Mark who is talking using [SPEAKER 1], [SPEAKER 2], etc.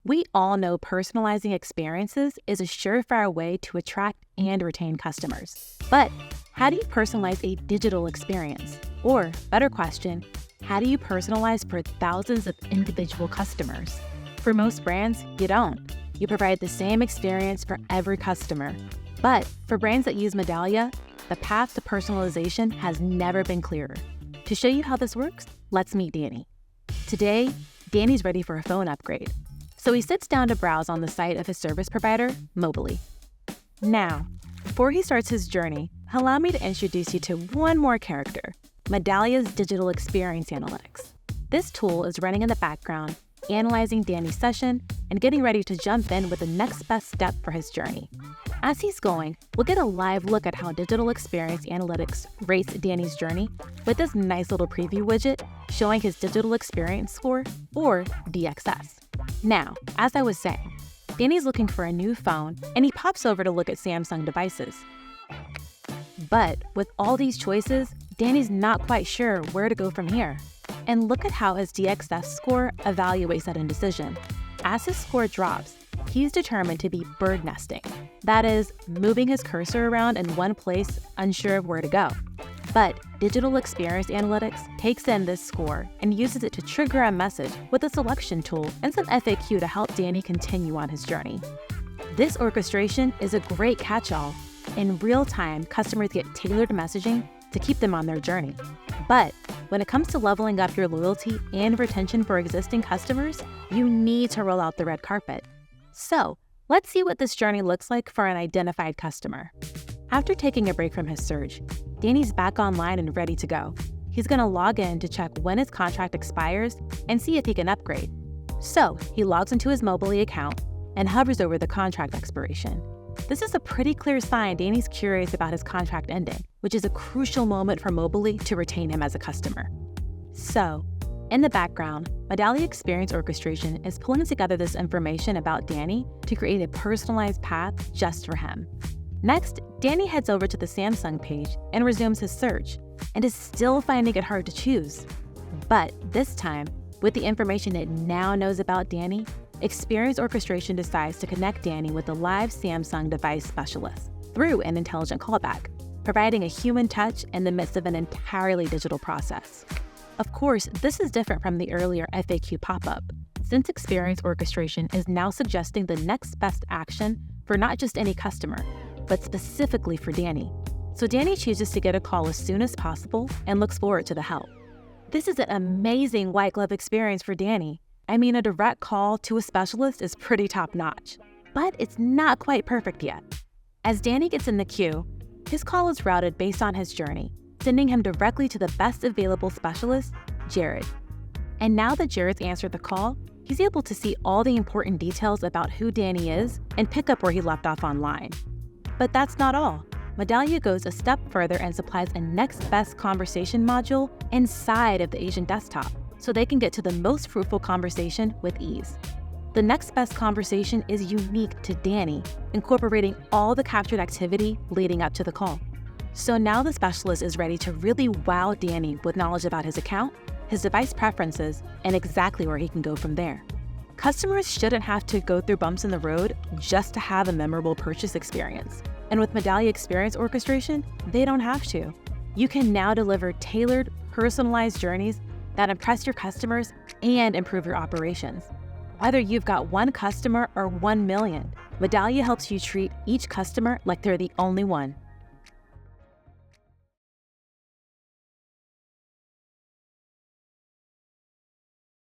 [SPEAKER 1] We all know personalizing experiences is a surefire way to attract and retain customers. But how do you personalize a digital experience? Or, better question, how do you personalize for thousands of individual customers? For most brands, you don't. You provide the same experience for every customer. But for brands that use Medallia, the path to personalization has never been clearer. To show you how this works, let's meet Danny. Today, Danny's ready for a phone upgrade. So he sits down to browse on the site of his service provider, Mobily. Now, before he starts his journey, allow me to introduce you to one more character, Medallia's Digital Experience Analytics. This tool is running in the background, analyzing Danny's session and getting ready to jump in with the next best step for his journey. As he's going, we'll get a live look at how Digital Experience Analytics rates Danny's journey with this nice little preview widget showing his Digital Experience Score, or DXS. Now, as I was saying, Danny's looking for a new phone and he pops over to look at Samsung devices. But with all these choices, Danny's not quite sure where to go from here. And look at how his DXS score evaluates that indecision. As his score drops, he's determined to be bird nesting. That is, moving his cursor around in one place, unsure of where to go. But Digital Experience Analytics takes in this score and uses it to trigger a message with a selection tool and some FAQ to help Danny continue on his journey. This orchestration is a great catch-all. In real time, customers get tailored messaging to keep them on their journey. But when it comes to leveling up your loyalty and retention for existing customers, you need to roll out the red carpet. So let's see what this journey looks like for an identified customer. After taking a break from his search, Danny's back online and ready to go. He's going to log in to check when his contract expires and see if he can upgrade. So he logs into his Mobily account and hovers over the contract expiration. This is a pretty clear sign Danny's curious about his contract ending, which is a crucial moment for Mobily to retain him as a customer. So, in the background, Medallia Experience Orchestration is pulling together this information about Danny to create a personalized path just for him. Next, Danny heads over to the Samsung page and resumes his search, and is still finding it hard to choose. But this time, with the information it now knows about Danny, Experience Orchestration decides to connect Danny with a live Samsung device specialist through an intelligent callback, providing a human touch in the midst of an entirely digital process. Of course, this is different from the earlier FAQ pop-up, since Experience Orchestration is now suggesting the next best action for not just any customer, but specifically for Danny. So Danny chooses to get a call as soon as possible and looks forward to the help. This is an amazing white glove experience for Danny. I mean, a direct call to a specialist is pretty top-notch, but it's not quite perfect yet. As Danny gets in the queue, his call is routed based on his journey, sending him directly to the best available specialist, Jared. And now that Jared's answered the call, he's able to see all the important details about who Danny is and pick up where he left off online. But that's not all. Medallia goes a step further and supplies a next best conversation module inside of the agent desktop, so they can get to the most fruitful conversation with ease. The next best conversation is unique to Danny, incorporating all the captured activity leading up to the call. So now the specialist is ready to really wow Danny with knowledge about his account, his device preferences, and exactly where he can go from there. Customers shouldn't have to go through bumps in the road just to have a memorable purchase experience. And with Medallia Experience Orchestration, they don't have to. You can now deliver tailored, personalized journeys that impress your customers and improve your operations. Whether you've got one customer or 1 million, Medallia helps you treat each customer like they're the only one.